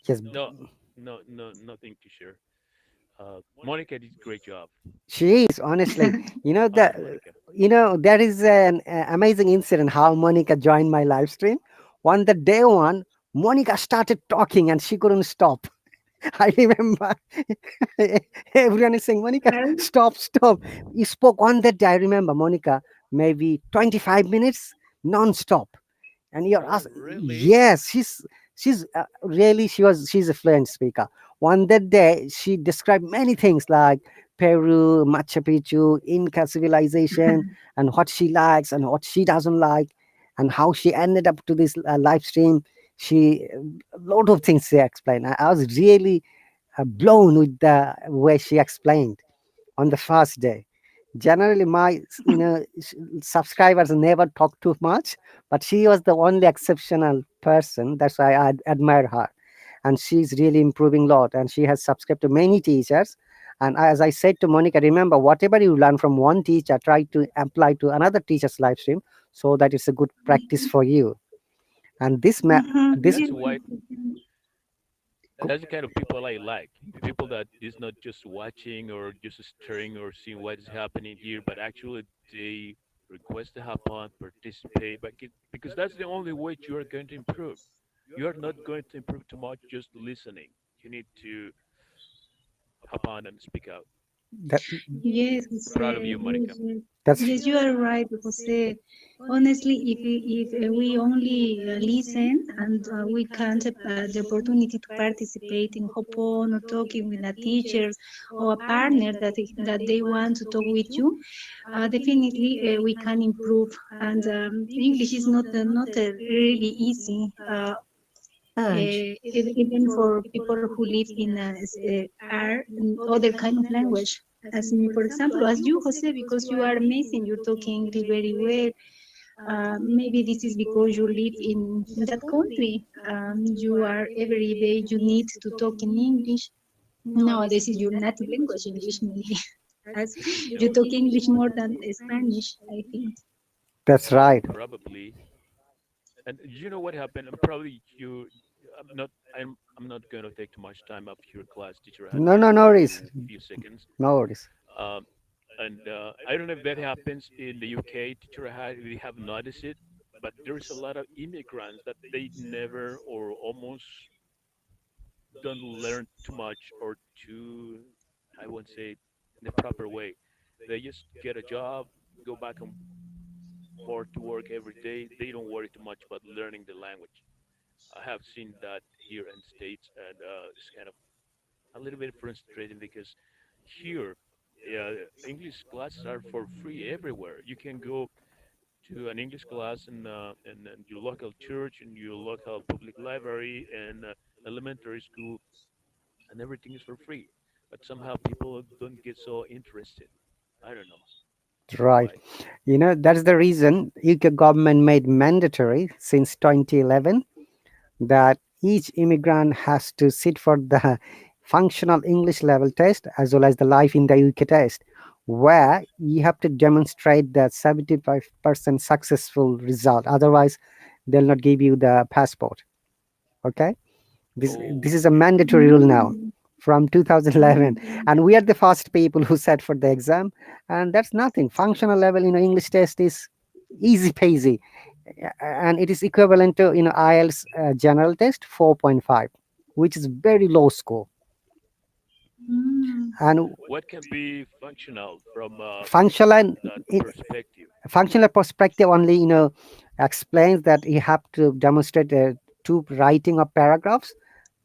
Yes, No, no, nothing to share. Monica did a great job. she is honestly. You know Honor, the. Monica. You know there is an amazing incident how Monica joined my live stream. On the day one, Monica started talking and she couldn't stop. I remember everyone is saying, Monica, Um, stop, stop. You spoke on that day. I remember, Monica, maybe 25 minutes non-stop. And you're Oh, asked, really? yes, she's really, she's a fluent speaker. On that day, she described many things like Peru, Machu Picchu, Inca civilization, and what she likes and what she doesn't like, and how she ended up to this live stream. She a lot of things she explained. I was really blown with the way she explained on the first day. Generally, my subscribers never talk too much, but she was the only exceptional person. That's why I admire her, and she's really improving a lot. And she has subscribed to many teachers. And as I said to Monica, remember whatever you learn from one teacher, try to apply to another teacher's live stream, so that it's a good practice for you. And this That's yes, why that's the kind of people I like. The people that is not just watching or just stirring or seeing what is happening here, but actually they request to hop on, participate, but because that's the only way you are going to improve. You are not going to improve too much just listening. You need to hop on and speak out. that yes, Proud of Jose. you, Yes, Monica. yes. that's Yes, you are right, Jose. Honestly, if we only listen and we can't the opportunity to participate in hop on or talking with a teacher or a partner that they want to talk with you, definitely we can improve. And English is not really easy. Even for people who live in other kind of language. As me, for example, as you, Jose, because you are amazing, you talk English very well. Maybe this is because you live in that country. You are every day you need to talk in English. No, this is your native language, English, maybe. As Yeah, you talk English more than Spanish, I think. That's right. probably. And you know what happened? And probably you. I'm not going to take too much time of your class, teacher. I had No, no, just no a worries. few seconds. No worries. Um, and I don't know if that happens in the UK, teacher. We have noticed it, but there's a lot of immigrants that they never or almost don't learn too much or too, I won't say, in the proper way. They just get a job, go back and forth to work every day. They don't worry too much about learning the language. I have seen that here in the States, and it's kind of a little bit frustrating because here, yeah, English classes are for free everywhere. You can go to an English class in your local church, in your local public library, and elementary school, and everything is for free. But somehow people don't get so interested. I don't know Right. why. That's the reason UK government made mandatory since 2011 that each immigrant has to sit for the functional English level test as well as the life in the UK test, where you have to demonstrate that 75% successful result. Otherwise, they'll not give you the passport. Okay, this Oh, is a okay. mandatory rule now Mm, from 2011, mm, and we are the first people who sat for the exam, and that's nothing. Functional level, English test is easy peasy, and it is equivalent to IELTS general test 4.5, which is very low score. mm. And What can be functional from functional and that it, perspective? functional perspective only explains that you have to demonstrate two writing of paragraphs,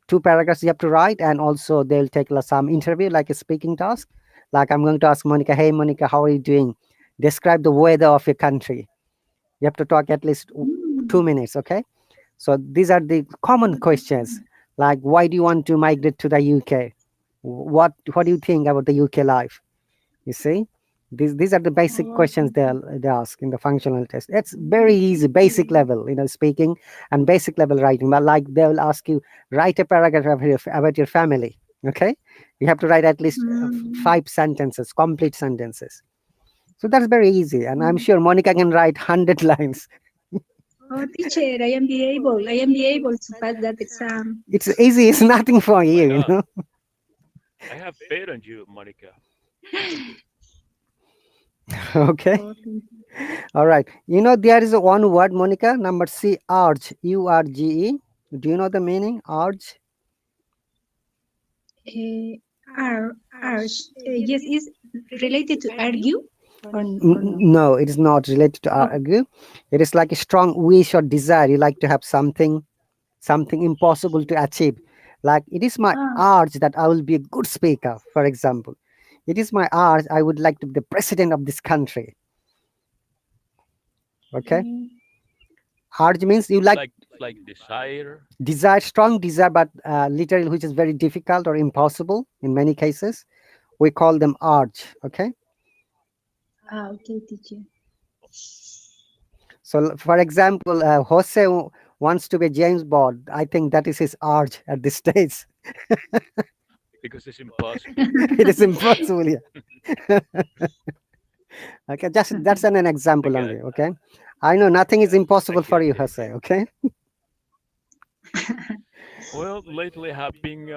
two paragraphs you have to write, and also they'll take some interview like a speaking task. Like I'm going to ask Monica, hey Monica, how are you doing? Describe the weather of your country. You have to talk at least Mm. 2 minutes, okay? So these are the common questions, like why do you want to migrate to the UK? What do you think about the UK life? You see, these are the basic Oh, questions they ask in the functional test. It's very easy, basic level, speaking and basic level writing. But like they will ask you write a paragraph about your family. Okay, you have to write at least mm. 5 sentences, complete sentences. So that's very easy, and I'm Mm. sure Monica can write 100 lines. Oh, teacher, I am be able. I am be able to pass that exam. It's easy. It's nothing for Why you, you not? know. I have faith on you, Monica. You can do it. Okay. Oh, thank you. All right. There is a one word, Monica. Number C, urge. URGE. Do you know the meaning? Urge. Uh, arch. Yes, is related to argue or no? No, it is not related to Oh, argue. It is like a strong wish or desire. You like to have something impossible to achieve. Like it is my ah, urge that I will be a good speaker, for example. It is my urge I would like to be the president of this country. Okay. mm, Urge means you like It's like desire. desire, strong desire, but literally which is very difficult or impossible in many cases. We call them urge. Okay. okay, teacher. So, for example, Jose wants to be James Bond. I think that is his urge at this stage. Because it's impossible. It is impossible. Yeah. Okay, just that's an I example got only. it. Okay, I know nothing is I impossible for get you, it. Jose. Okay, Well, lately I've been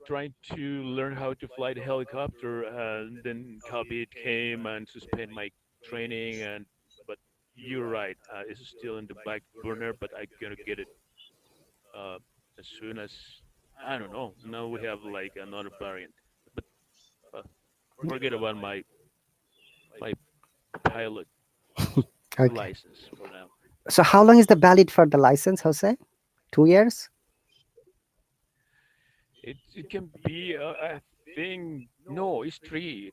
trying to learn how to fly the helicopter, and then COVID came and suspend my training. And but you're right, it's still in the back burner. But I'm gonna get it uh, as soon as I don't know. Now we have like another variant, but uh, forget about my pilot okay. license for now. So, how long is the valid for the license, Jose? 2 years? It can be I think no, it's three,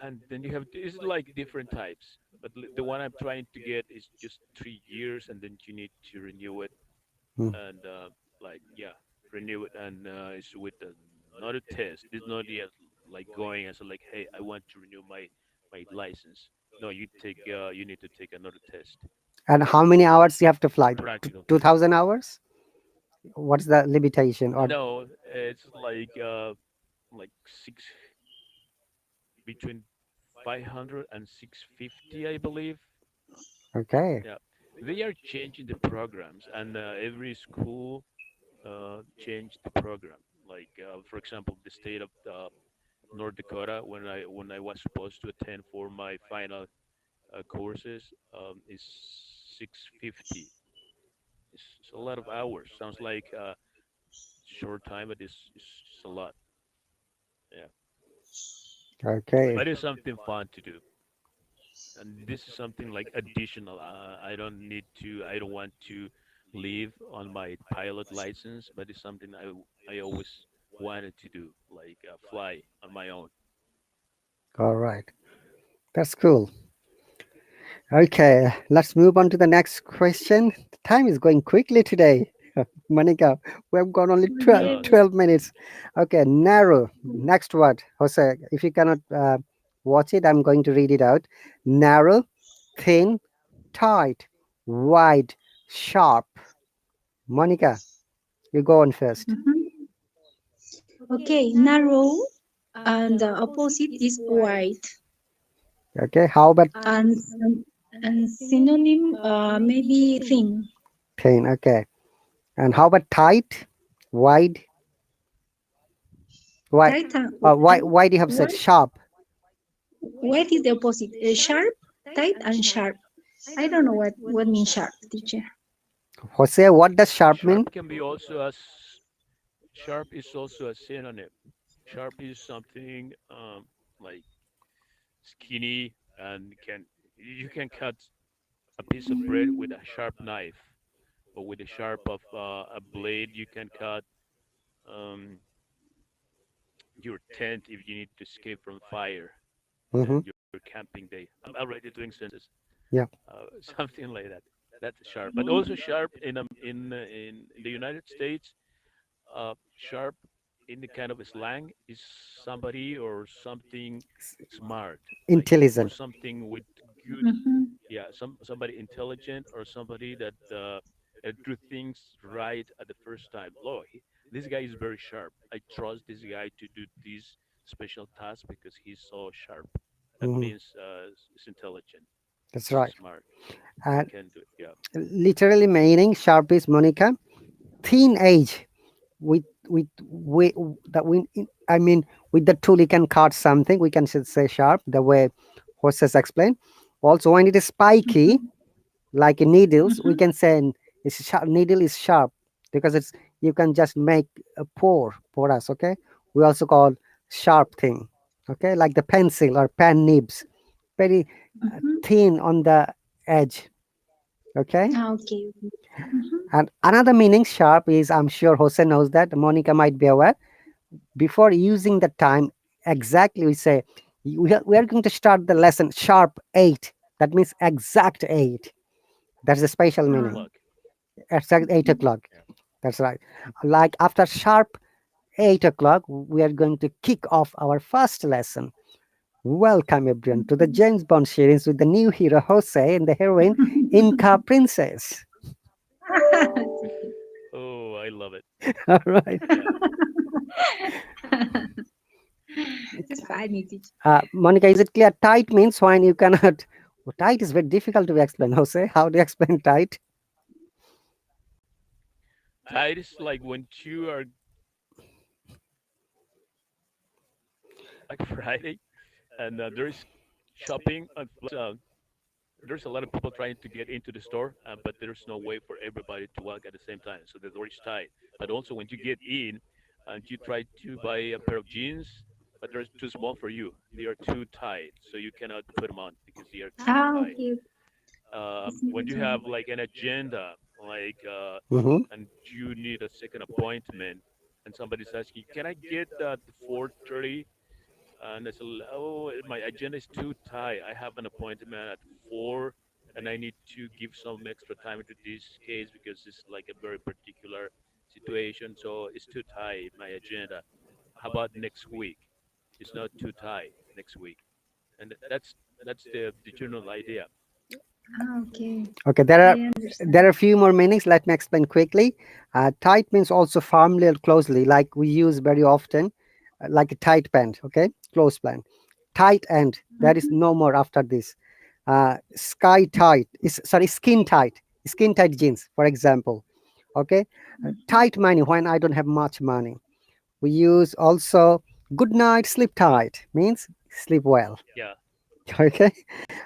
and then you have it's like different types. But the one I'm trying to get is just 3 years, and then you need to renew it, Hmm. and like yeah, renew it, and it's with another test. It's not yet like going as a, like, hey, I want to renew my license. No, you need to take another test, And how many hours you have to fly? practical test. 2000 hours? What's the limitation? Or No, it's like six between 500 and 650, I believe. okay, Yeah, they are changing the programs, and every school changed the program. Like for example, the state of North Dakota, when I was supposed to attend for my final courses, is 650. It's a lot of hours. Sounds like short time, but it's a lot. Yeah, okay, but it's something fun to do. And this is something like additional. I don't want to live on my pilot license, but it's something I always wanted to do, like fly on my own. all right. That's cool. Okay, let's move on to the next question. The time is going quickly today. Monica, we have gone only It 12, Yes. does. 12 minutes. Okay, narrow. Next word. Jose, if you cannot watch it, I'm going to read it out. Narrow, thin, tight, wide, sharp. Monica, you go on first. Mhm. Okay, narrow and the opposite is wide. Okay, how about And and synonym maybe thin. thin? Okay, and how about tight, wide? Why? Tight and Why do you have said wide. sharp? Wide is the opposite. Sharp, tight, and sharp. I don't know what means sharp, teacher. Jose, what does sharp mean? Sharp can be also as sharp is also a synonym. Sharp is something like skinny and can you can cut a piece of bread with a sharp knife, or with the sharp of a blade you can cut um, your tent if you need to escape from fire Mm-hmm. and your camping day. I'm already doing sentences, Yeah. something like that. That's sharp, but also sharp in the United States. Sharp in the kind of slang is somebody or something smart, like or Intelligent. something with good, Mm-hmm. yeah, somebody intelligent, or somebody that do things right at the first time. Lord, this guy is very sharp. I trust this guy to do this special task because he's so sharp. That Hmm. means he's intelligent, That's he's right. smart, he And can do it. Yeah, literally meaning sharp is Monica. Teenage with that we I mean with the tool you can cut something. We can say sharp the way horses explain. Also, when it is spiky, Mm-hmm. like in needles, we Mm-hmm. can say it's sharp, needle is sharp because it's you can just make a pour us. Okay, we also call sharp thing. Okay, like the pencil or pen nibs, very Mm-hmm. thin on the edge. Okay, Ah, okay. Okay. Mm-hmm. and another meaning sharp is, I'm sure Jose knows that, Monica might be aware. Before using the time exactly, we say we are going to start the lesson sharp 8. That means exact 8. That's the special eight meaning. Ah, o'clock. Exact 8 o'clock. Yeah. That's right. Like after sharp 8 o'clock, we are going to kick off our first lesson. Welcome everyone to the James Bond series with the new hero Jose and the heroine Inca Princess. Oh, I love it. All right. Yeah. it's funny, teacher. Monica, is it clear? Tight means when you cannot. Well, tight is very difficult to explain. Jose, how do you explain tight? Tide is like when you are like Friday and there is shopping and there's a lot of people trying to get into the store, but there's no way for everybody to walk at the same time, so the door is tight. But also when you get in and you try to buy a pair of jeans, but they're too small for you, they are too tight, so you cannot put them on because they are too Ah, tight. okay. It's When you interesting. have like an agenda, Mm-hmm. and you need a second appointment, and somebody's asking, "Can I get the 4:30?" And I said, "Oh, my agenda is too tight. I have an appointment at 4, and I need to give some extra time to this case because it's like a very particular situation. So it's too tight, my agenda. How about next week? It's not too tight next week." And that's That's the general idea. Okay, Okay, I understand. there are a few more meanings. Let me explain quickly. Tight means also firmly or closely, like we use very often, like a tight band. Okay, close band. Tight end. There is Mhm. no more after this. Sky tight is sorry, skin tight jeans, for example. Okay, tight money when I don't have much money. We use also good night, sleep tight means sleep well. Yeah, Okay,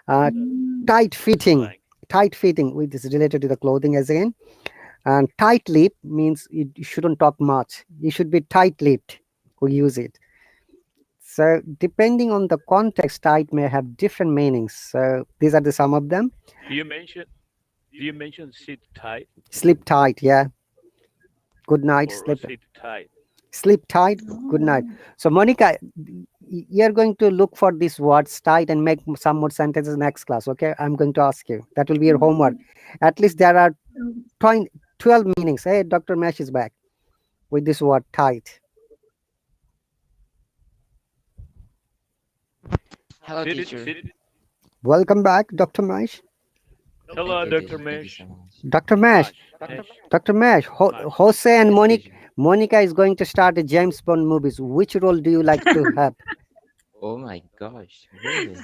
uh, it's Mm, tight fitting. slang. Tight fitting, which is related to the clothing as again. And tight lip means you shouldn't talk much. You should be tight lipped. We use it. So depending on the context, tight may have different meanings. So these are the some of them. Do you mention do you mention sit tight Sleep tight, yeah. Good night, or sleep sit tight? sleep tight, good night. oh, So Monica, you're going to look for these words tight and make some more sentences next class. Okay, I'm going to ask you. That will be your homework. okay. At least there are Oh, 20, 12 meanings. Hey, Dr. Mesh is back with this word tight. Hello, Sit it, teacher. sit it. Welcome back, Dr. Mesh. Hello, Thank you, Dr. teacher. Thank you Mesh. so much. Dr. Mesh, Mash, Mesh, Dr. Mesh, Mash. Jose and Yes, teacher. Monica is going to start a James Bond movies. Which role do you like to have? Oh my gosh, really?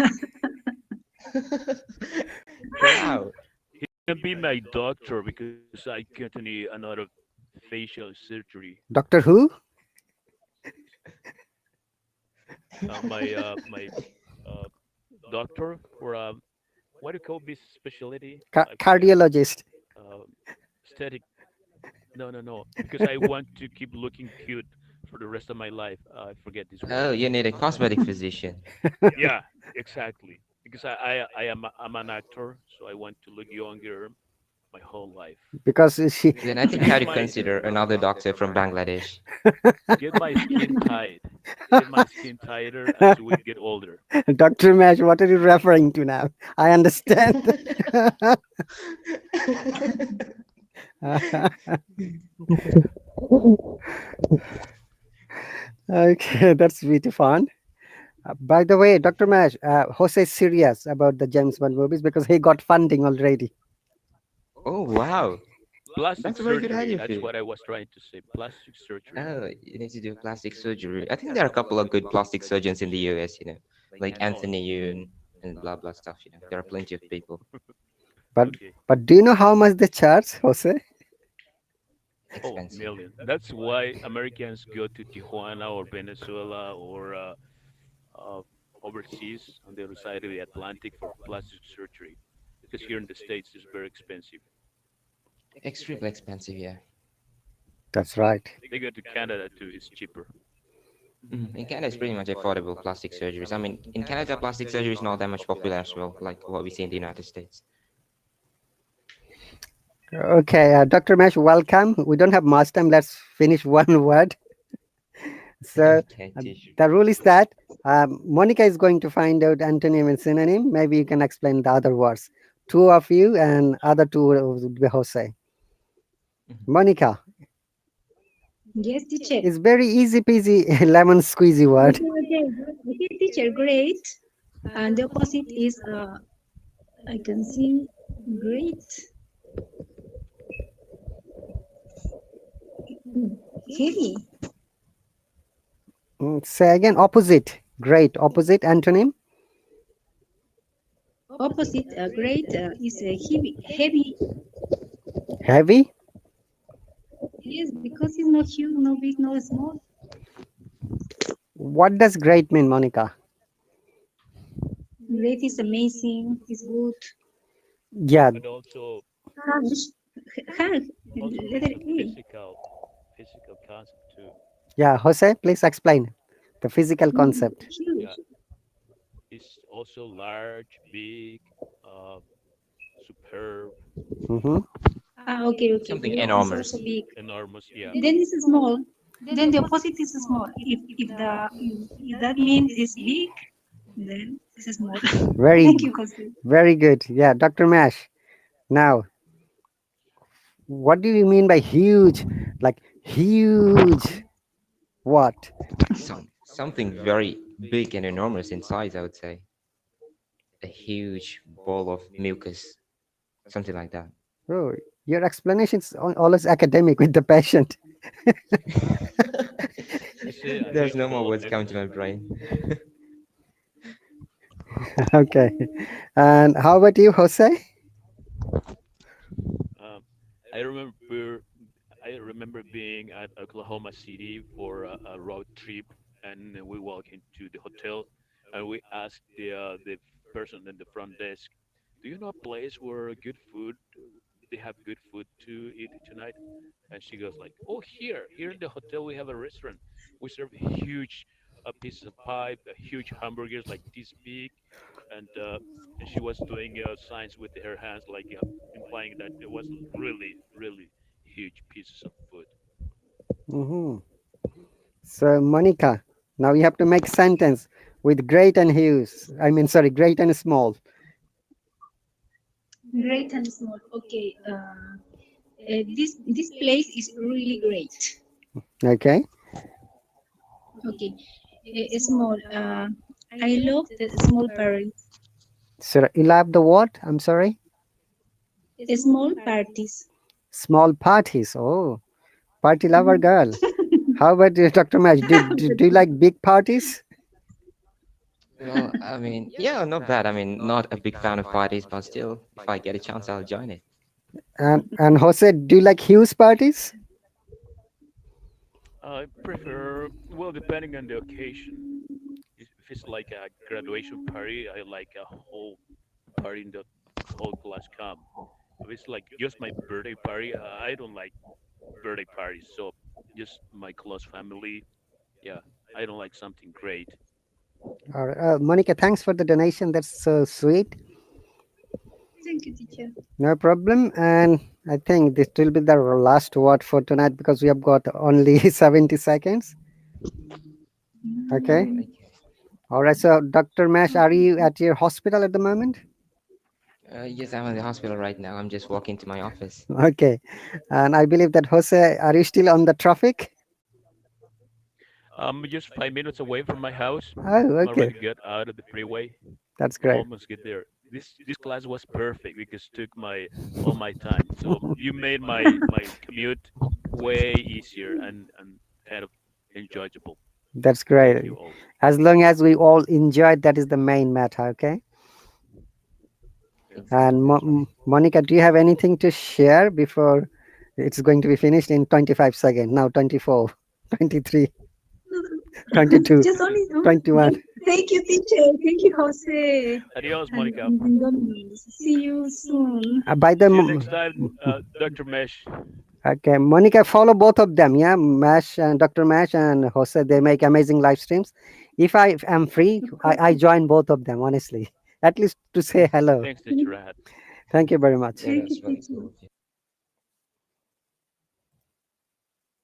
Wow. He can be my doctor because I can't need another facial surgery. Doctor Who? My uh, doctor for what do you call this specialty? I forget. Cardiologist. Uh, aesthetic. No, no, no. Because I want to keep looking cute for the rest of my life. I forget this word. Oh, you need a cosmetic physician. Yeah, exactly. Because I'm an actor, so I want to look younger my whole life. Because she, Then I think you Get have to my consider another doctor from Bangladesh. get my skin tight. Get my skin tighter as we get older. Dr. Mesh, what are you referring to now? I understand. Okay, that's really fun. By the way, Dr. Mesh, Jose is serious about the James Bond movies because he got funding already. Oh, wow. Plastic That's a very good surgery. idea for That's you. what I was trying to say. Plastic surgery. Oh, you need to do plastic surgery. I think there are a couple of good plastic surgeons in the US, like Oh, Anthony Yoon and blah blah stuff. There are plenty of people. But okay. do you know how much they charge, Jose? Oh, Expensive. million. That's why Americans go to Tijuana or Venezuela or uh, overseas on the other side of the Atlantic for plastic surgery. Because here in the States, it's very expensive. Extremely expensive, yeah. That's right. They go to Canada too. It's cheaper. In Canada, it's pretty much affordable plastic surgeries. I mean, in Canada, plastic surgery is not that much popular as well, like what we see in the United States. Okay, Dr. Mesh, welcome. We don't have much time. Let's finish one word. So Okay, uh, teacher. the rule is that Monica is going to find out antonym and synonym. Maybe you can explain the other words. Two of you and other two would be Jose. Mhm. Monica, yes, teacher. it's very easy peasy lemon squeezy word. Okay, okay, okay, teacher, great. And the opposite is I can see great, heavy. Say again, opposite. Great. Opposite antonym. Opposite great is heavy, heavy. Heavy. Yes, because it's not huge, no big, no small. What does great mean, Monica? Great is amazing, is good. Yeah, But Ah, hard. also Letter means a A. physical concept too. yeah. Jose, please explain the physical concept. Yeah, Huge. it's also large, big, uh, superb, Hmm. Ah, okay, okay. Something Great is also enormous. big. enormous. Yeah, Then it's small. Then the opposite is small. If that means it's big, then it's small. Very, Thank you, Jose. very good. Yeah, Dr. Mash. Now, what do you mean by huge? Like huge? What? Something very big and enormous in size, I would say. a huge ball of mucus, something like that. Oh, your explanations always academic with the patient. You see, I There's hate no more cold words coming to mucus. my brain. Okay. And how about you, Jose? Um, I remember I remember being at Oklahoma City for a road trip, and we walk into the hotel, and we asked the person in the front desk, "Do you know a place where good food? They have good food to eat tonight?" And she goes like, "Oh, here in the hotel we have a restaurant. We serve huge pieces of pie, huge hamburgers like this big," and uh, and she was doing signs with her hands, like implying that it was really, really huge pieces of food. Hmm. So, Monica, now you have to make sentence with great and huge. I mean, sorry, great and small. Great and small. Okay. This place is really great. Okay. Okay. Small. I love the small parties. So, elab the what? I'm sorry. Small parties. Small parties. Oh, party lover girl. How about you, Dr. Mash? Do you like big parties? Well, I mean, yeah, not bad. I mean, not a big fan of parties, but still, if I get a chance, I'll join it. And Jose, do you like huge parties? I prefer, well, depending on the occasion. If it's like a graduation party, I like a whole party in the whole class come. If it's like just my birthday party, I don't like birthday parties. So just my close family, yeah, I don't like something great. All right. Monica, thanks for the donation. That's so sweet. Thank you, teacher. No problem. And I think this will be the last word for tonight because we have got only 70 seconds. Okay. Mm, Okay. All right. So, Dr. Mash, are okay. you at your hospital at the moment? Yes, I'm in the hospital right now. I'm just walking to my office. Okay. And I believe that Jose, are you still on the traffic? I'm just 5 minutes away from my house. Oh, I'm okay. already got out of the freeway. That's I'm great. almost get there. This class was perfect because it took my all my time. So you made my commute way easier and kind of enjoyable. That's Thank you great. all. As long as we all enjoyed, that is the main matter. Okay. Yeah, And Exactly. that's right. Monica, do you have anything to share before it's going to be finished in 25 seconds? Now 24, 23, 22, Just only. 21. Thank you, teacher. Thank you, Jose. Adios, And, Monica. and Domino's. See you soon. By the See you next time, Dr. Mesh. okay, Monica, follow both of them. Yeah, Mash and Dr. Mash and Jose. They make amazing live streams. If I am free, Of I course. join both of them. Honestly, at least to say hello. Thanks, Teacher Rahat. Thank you very much. Yeah, Thank you, that's very teacher. cool of you.